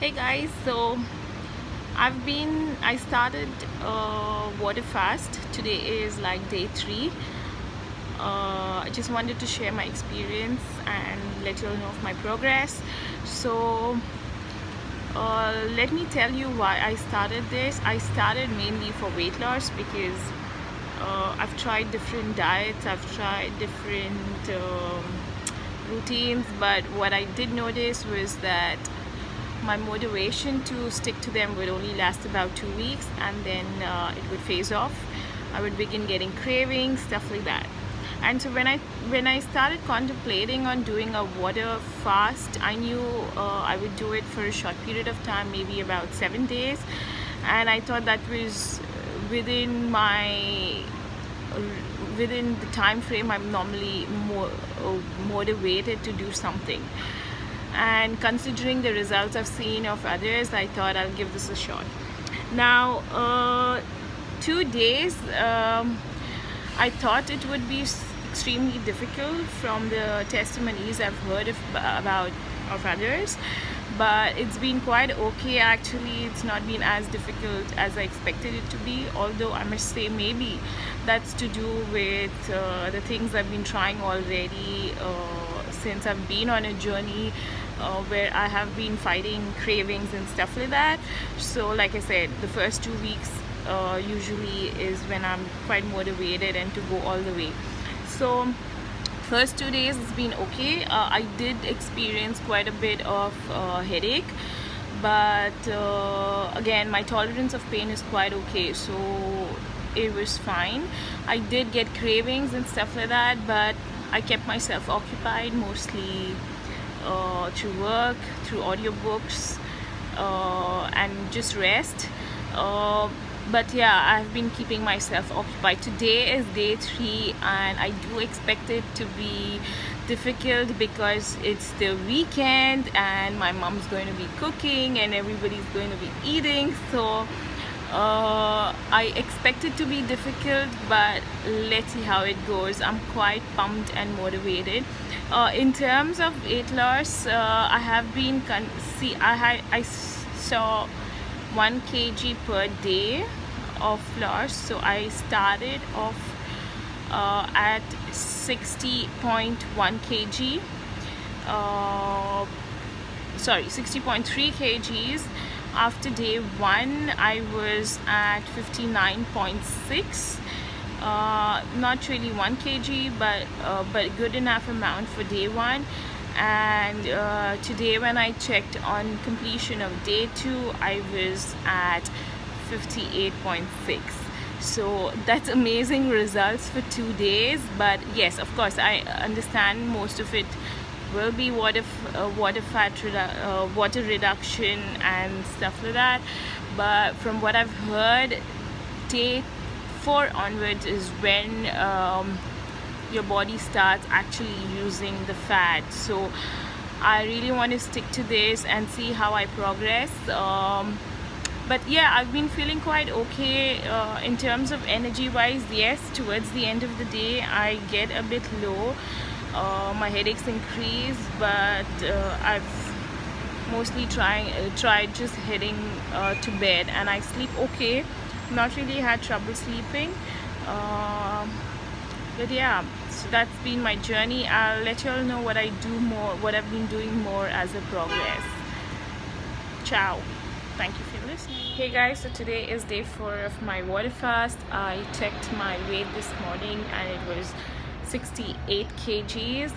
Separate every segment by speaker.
Speaker 1: Hey guys, so I started water fast. Today is like day 3. I just wanted to share my experience and let you all know of my progress. So let me tell you why I started this. I started mainly for weight loss because I've tried different diets, I've tried different routines, but what I did notice was that my motivation to stick to them would only last about 2 weeks, and then it would phase off. I would begin getting cravings, stuff like that. And so when I started contemplating on doing a water fast, I knew I would do it for a short period of time, maybe about 7 days, and I thought that was within my within the time frame I'm normally more motivated to do something. And considering the results I've seen of others, I thought I'll give this a shot. Now 2 days, I thought it would be extremely difficult from the testimonies I've heard of others, but it's been quite okay. Actually, it's not been as difficult as I expected it to be, although I must say maybe that's to do with the things I've been trying already since I've been on a journey where I have been fighting cravings and stuff like that. So like I said, the first 2 weeks usually is when I'm quite motivated and to go all the way. So first 2 days it's been okay. I did experience quite a bit of headache, but again, my tolerance of pain is quite okay, so it was fine. I did get cravings and stuff like that, but I kept myself occupied mostly through work, through audiobooks, and just rest. But yeah, I've been keeping myself occupied. Today is day 3, and I do expect it to be difficult because it's the weekend and my mom's going to be cooking and everybody's going to be eating. So I expect it to be difficult, but let's see how it goes. I'm quite pumped and motivated. In terms of weight loss, I have been I saw 1 kg per day of loss. So I started off at 60.1 kg, sorry, 60.3 kgs. After day 1 I was at 59.6, not really 1 kg, but good enough amount for day 1. And today when I checked on completion of day 2, I was at 58.6. So that's amazing results for 2 days. But yes, of course, I understand most of it will be water reduction and stuff like that, but from what I've heard, day 4 onwards is when your body starts actually using the fat. So I really want to stick to this and see how I progress. But yeah, I've been feeling quite okay in terms of energy wise. Yes, towards the end of the day I get a bit low, my headaches increase, but I've mostly tried just heading to bed, and I sleep okay. Not really had trouble sleeping, but yeah, so that's been my journey. I'll let you all know what I've been doing more as a progress. Ciao. Thank you for listening. Hey guys, so today is day 4 of my water fast. I checked my weight this morning and it was 68 kgs.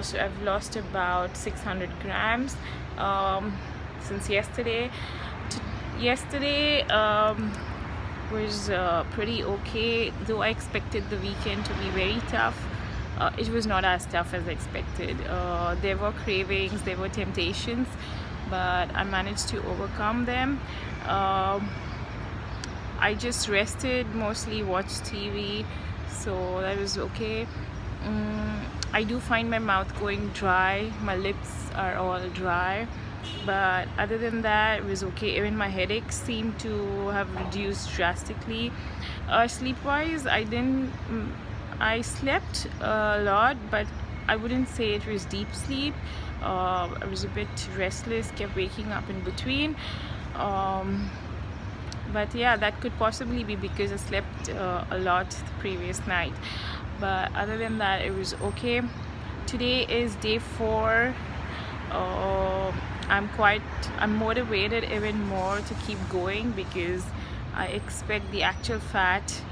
Speaker 1: So I've lost about 600 grams since yesterday. Yesterday was pretty okay, though I expected the weekend to be very tough. It was not as tough as expected. There were cravings, there were temptations, but I managed to overcome them. I just rested, mostly watched TV, so that was okay. I do find my mouth going dry, my lips are all dry, but other than that it was okay. Even my headaches seem to have reduced drastically. Sleep wise, I slept a lot, but I wouldn't say it was deep sleep. I was a bit restless, kept waking up in between. But yeah, that could possibly be because I slept a lot the previous night. But other than that, it was okay. Today is day 4. uh, I'm motivated even more to keep going because I expect the actual fat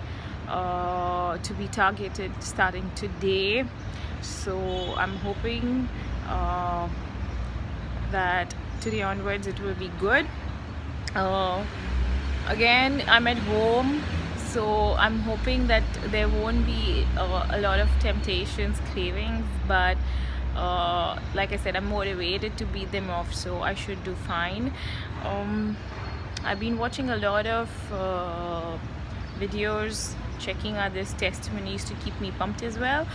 Speaker 1: to be targeted starting today. So I'm hoping that today onwards it will be good. uh, Again, I'm at home, so I'm hoping that there won't be a lot of temptations, cravings, but like I said, I'm motivated to beat them off, so I should do fine. I've been watching a lot of videos, checking others' testimonies to keep me pumped as well,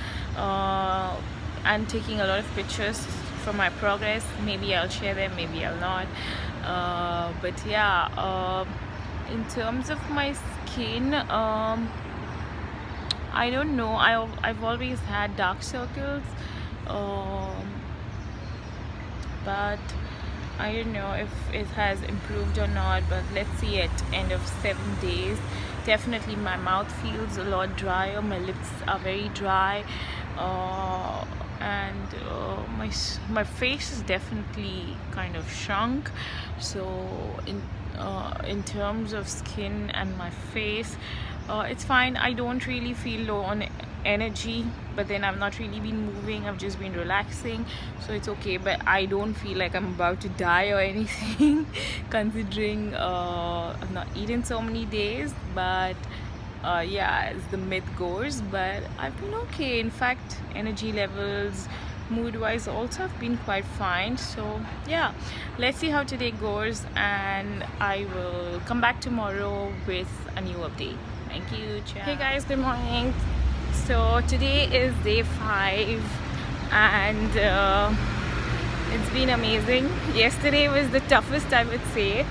Speaker 1: and taking a lot of pictures for my progress. Maybe I'll share them, maybe I'll not. But yeah, in terms of my skin, I don't know. I've always had dark circles, but I don't know if it has improved or not. But let's see at end of 7 days. Definitely my mouth feels a lot drier, my lips are very dry, and my face is definitely kind of shrunk. So in terms of skin and my face, it's fine. I don't really feel low on energy, but then I've not really been moving, I've just been relaxing, so it's okay. But I don't feel like I'm about to die or anything considering I've not eaten so many days. But yeah, as the myth goes, but I've been okay. In fact, energy levels, mood wise also have been quite fine. So yeah, let's see how today goes, and I will come back tomorrow with a new update. Thank you. Ciao. Hey guys, good morning. So today is day 5, and it's been amazing. Yesterday was the toughest, I would say,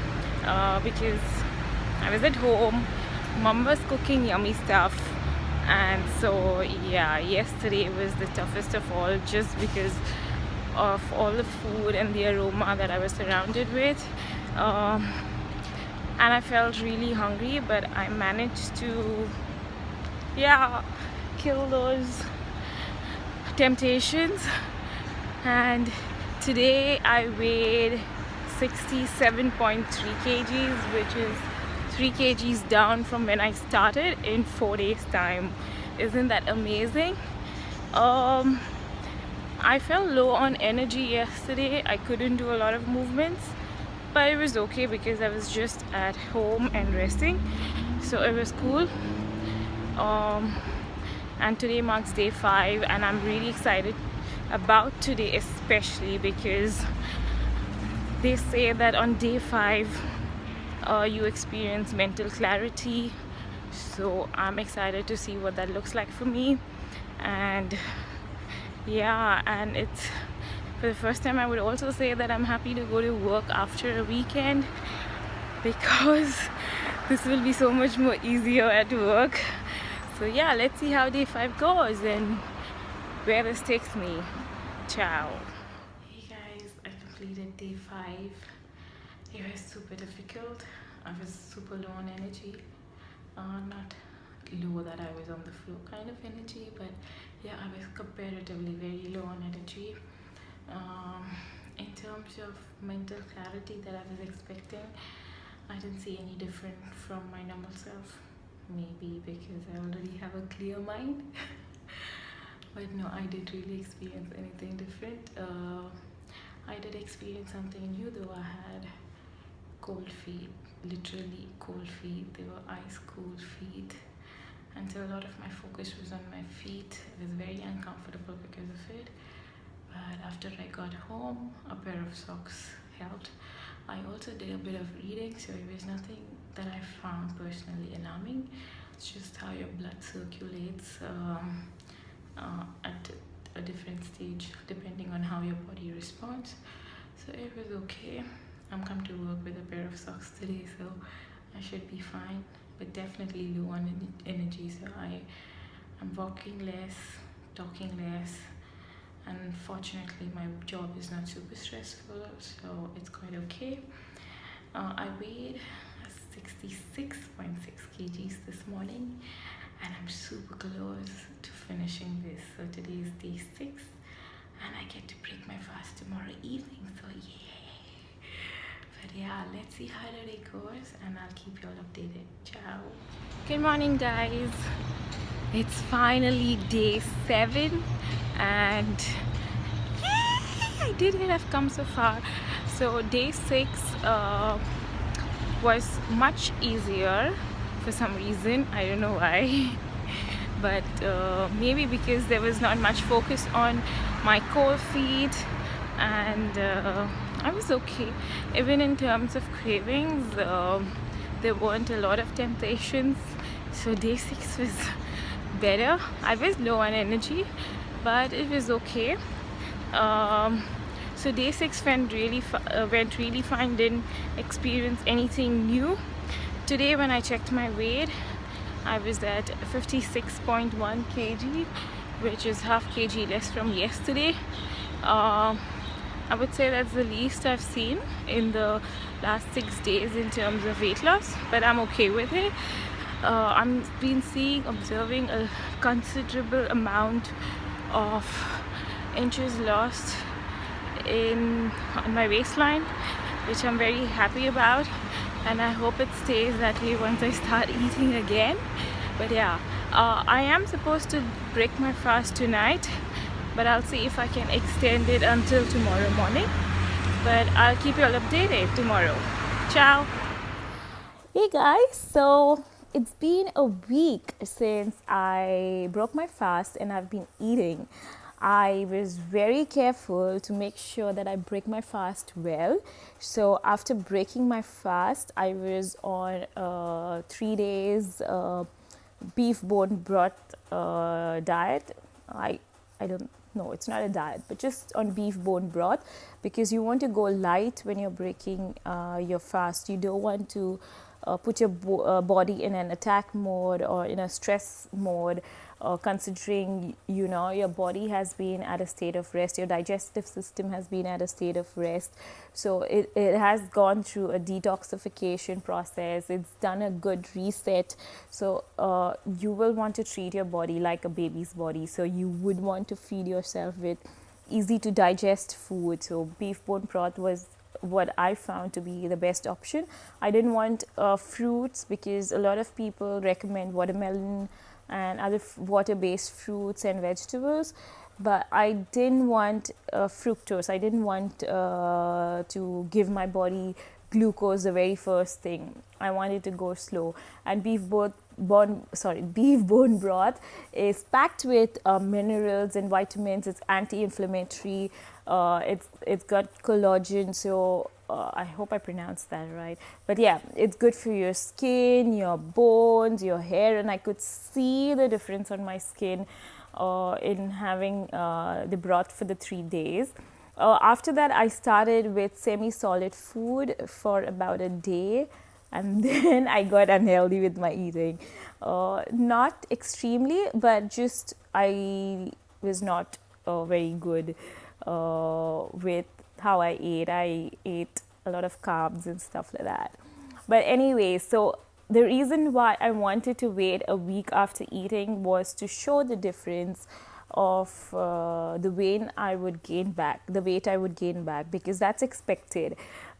Speaker 1: because I was at home, mom was cooking yummy stuff, and so yeah, yesterday was the toughest of all, just because of all the food and the aroma that I was surrounded with. And I felt really hungry, but I managed to, yeah, kill those temptations. And today I weighed 67.3 kgs, which is 3 kgs down from when I started in 4 days time. Isn't that amazing? I felt low on energy yesterday. I couldn't do a lot of movements, but it was okay because I was just at home and resting, so it was cool. And today marks day 5, and I'm really excited about today, especially because they say that on day 5 you experience mental clarity. So I'm excited to see what that looks like for me. And yeah, and it's for the first time I would also say that I'm happy to go to work after a weekend, because this will be so much more easier at work. So yeah, let's see how day 5 goes and where this takes me. Ciao. Hey guys, I completed day 5. It was super difficult. I was super low on energy. Not low that I was on the floor kind of energy, but yeah, I was comparatively very low on energy. In terms of mental clarity that I was expecting, I didn't see any different from my normal self. Maybe because I already have a clear mind. But no, I did really experience anything different. I did experience something new though. I had cold feet, literally cold feet. They were ice cold feet, and so a lot of my focus was on my feet. It was very uncomfortable because of it. But after I got home, a pair of socks helped. I also did a bit of reading, so it was nothing that I found personally alarming. It's just how your blood circulates at a different stage depending on how your body responds. So it was okay. I'm come to work with a pair of socks today, so I should be fine, but definitely low on energy. So I'm walking less, talking less, Unfortunately, my job is not super stressful, so it's quite okay. I weighed 66.6 kgs this morning, and I'm super close to finishing this. So today is day 6, and I get to break my fast tomorrow evening. So yay! But yeah, let's see how the day goes, and I'll keep you all updated. Ciao. Good morning, guys. It's finally day 7, and yay! I did it. I've come so far. So day 6 was much easier for some reason. I don't know why. But maybe because there was not much focus on my core feet, and I was okay. Even in terms of cravings, there weren't a lot of temptations. So day 6 was better. I was low on energy, but it was okay. So day 6 went really fine. Didn't experience anything new. Today when I checked my weight, I was at 56.1 kg, which is half kg less from yesterday. I would say that's the least I've seen in the last 6 days in terms of weight loss, but I'm okay with it. I'm been observing a considerable amount of inches lost on my waistline, which I'm very happy about, and I hope it stays that way once I start eating again. But yeah, I am supposed to break my fast tonight, but I'll see if I can extend it until tomorrow morning. But I'll keep you all updated tomorrow. Ciao. Hey guys, so it's been a week since I broke my fast, and I've been eating. I was very careful to make sure that I break my fast well. So after breaking my fast, I was on 3 days beef bone broth diet. I don't know, it's not a diet, but just on beef bone broth, because you want to go light when you're breaking your fast. You don't want to put your body in an attack mode or in a stress mode, considering your body has been at a state of rest, your digestive system has been at a state of rest, so it has gone through a detoxification process, it's done a good reset. So you will want to treat your body like a baby's body, so you would want to feed yourself with easy to digest food. So beef bone broth was what I found to be the best option. I didn't want fruits, because a lot of people recommend watermelon and other water-based fruits and vegetables, but I didn't want fructose. I didn't want to give my body glucose the very first thing. I wanted to go slow, and beef bone broth is packed with minerals and vitamins. It's anti-inflammatory. It's got collagen, so I hope I pronounced that right. But yeah, it's good for your skin, your bones, your hair, and I could see the difference on my skin in having the broth for the 3 days. After that, I started with semi-solid food for about a day, and then I got unhealthy with my eating. Not extremely, but just I was not very good with how I ate. I ate a lot of carbs and stuff like that. But anyway, so the reason why I wanted to wait a week after eating was to show the difference of the weight I would gain back, because that's expected.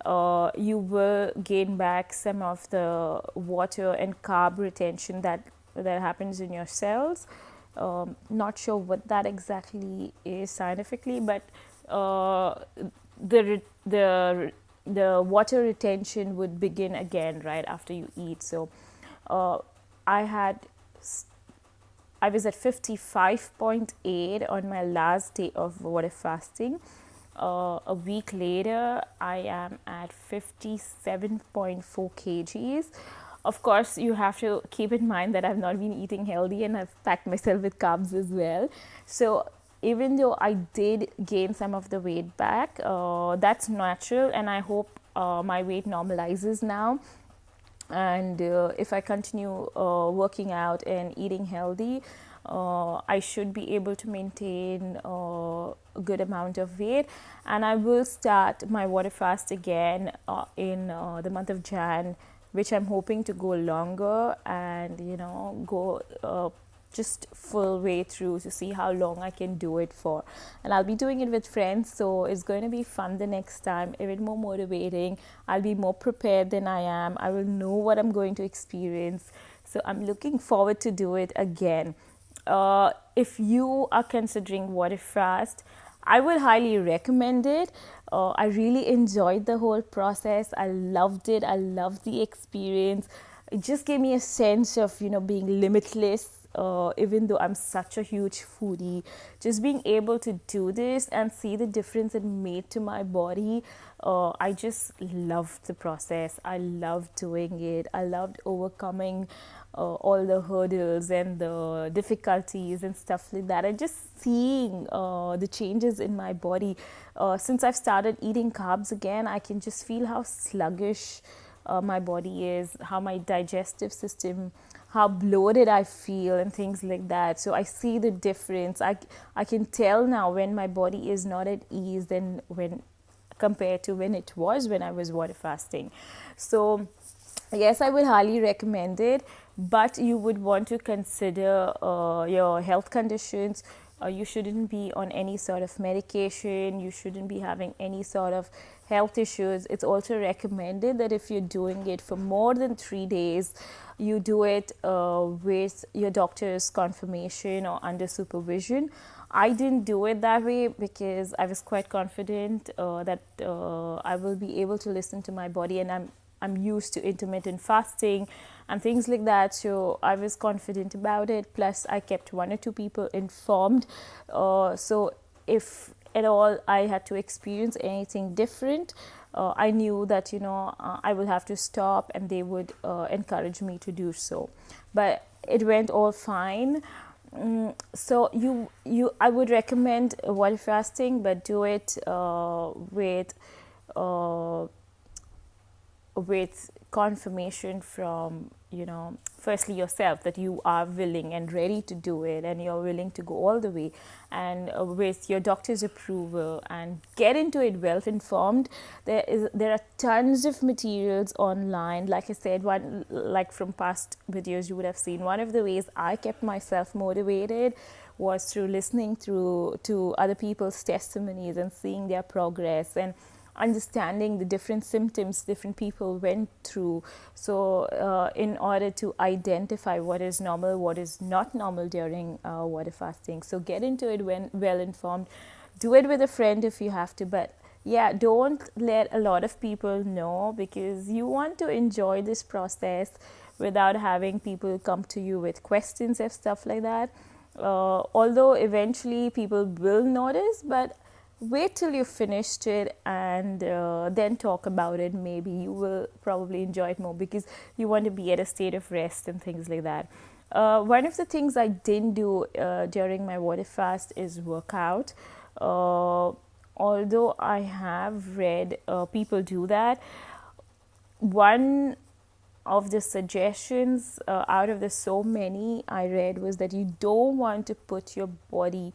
Speaker 1: You will gain back some of the water and carb retention that happens in your cells. Not sure what that exactly is scientifically, but the water retention would begin again right after you eat. So I was at 55.8 on my last day of water fasting. A week later, I am at 57.4 kgs. Of course, you have to keep in mind that I've not been eating healthy, and I've packed myself with carbs as well. So even though I did gain some of the weight back, that's natural, and I hope my weight normalizes now. And if I continue working out and eating healthy, I should be able to maintain a good amount of weight. And I will start my water fast again in the month of Jan, which I'm hoping to go longer and go just full way through to see how long I can do it for. And I'll be doing it with friends, so it's going to be fun the next time, even more motivating. I'll be more prepared than I am. I will know what I'm going to experience. So I'm looking forward to do it again. If you are considering water fast, I would highly recommend it. I really enjoyed the whole process. I loved it. I loved the experience. It just gave me a sense of, being limitless. Even though I'm such a huge foodie, just being able to do this and see the difference it made to my body, I just loved the process. I loved doing it. I loved overcoming all the hurdles and the difficulties and stuff like that, and just seeing the changes in my body. Since I've started eating carbs again, I can just feel how sluggish my body is, how my digestive system, how bloated I feel and things like that. So I see the difference. I can tell now when my body is not at ease than when compared to when it was when I was water fasting. So yes, I would highly recommend it, but you would want to consider your health conditions. You shouldn't be on any sort of medication. You shouldn't be having any sort of health issues. It's also recommended that if you're doing it for more than 3 days, you do it with your doctor's confirmation or under supervision. I didn't do it that way because I was quite confident that I will be able to listen to my body, and I'm used to intermittent fasting and things like that. So I was confident about it. Plus, I kept 1 or 2 people informed. So if at all I had to experience anything different, I knew that I will have to stop, and they would encourage me to do so. But it went all fine. So I would recommend water fasting, but do it with confirmation from firstly yourself, that you are willing and ready to do it, and you're willing to go all the way, and with your doctor's approval, and get into it well informed. There are tons of materials online. Like I said, like from past videos you would have seen, one of the ways I kept myself motivated was through listening to other people's testimonies and seeing their progress, and understanding the different symptoms different people went through. So in order to identify what is normal, what is not normal during water fasting. So get into it when well informed. Do it with a friend if you have to, but yeah, don't let a lot of people know, because you want to enjoy this process without having people come to you with questions and stuff like that. Although eventually people will notice, but wait till you finished it and then talk about it. Maybe you will probably enjoy it more because you want to be at a state of rest and things like that. One of the things I didn't do during my water fast is workout. Although I have read people do that, one of the suggestions out of the so many I read was that you don't want to put your body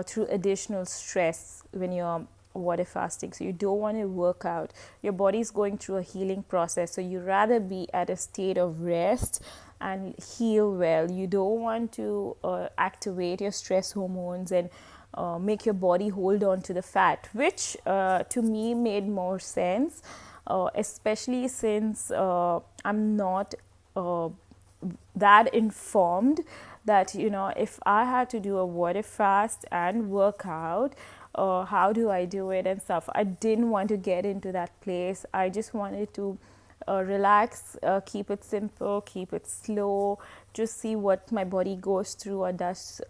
Speaker 1: through additional stress when you're water fasting. So you don't want to work out. Your body's going through a healing process. So you rather be at a state of rest and heal well. You don't want to activate your stress hormones and make your body hold on to the fat, which to me made more sense, especially since I'm not that informed that if I had to do a water fast and work out, how do I do it and stuff. I didn't want to get into that place. I just wanted to relax, keep it simple, keep it slow, just see what my body goes through or does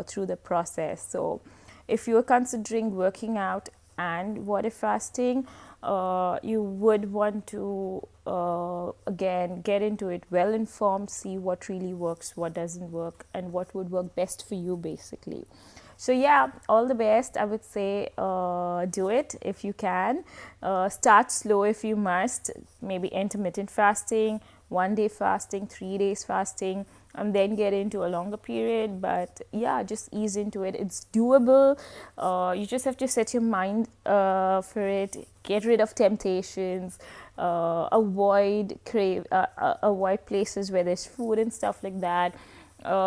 Speaker 1: through the process. So if you're considering working out and water fasting, you would want to again get into it well informed, see what really works, what doesn't work, and what would work best for you basically. So yeah, all the best. I would say do it if you can. Start slow if you must. Maybe intermittent fasting, 1 day fasting, 3 days fasting. and then get into a longer period. But yeah, just ease into it. It's doable. You just have to set your mind for it. Get rid of temptations. Avoid places where there's food and stuff like that.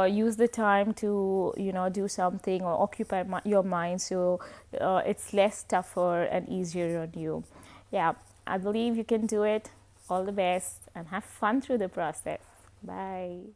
Speaker 1: Use the time to do something or occupy your mind, so it's less tougher and easier on you. Yeah, I believe you can do it. All the best and have fun through the process. Bye.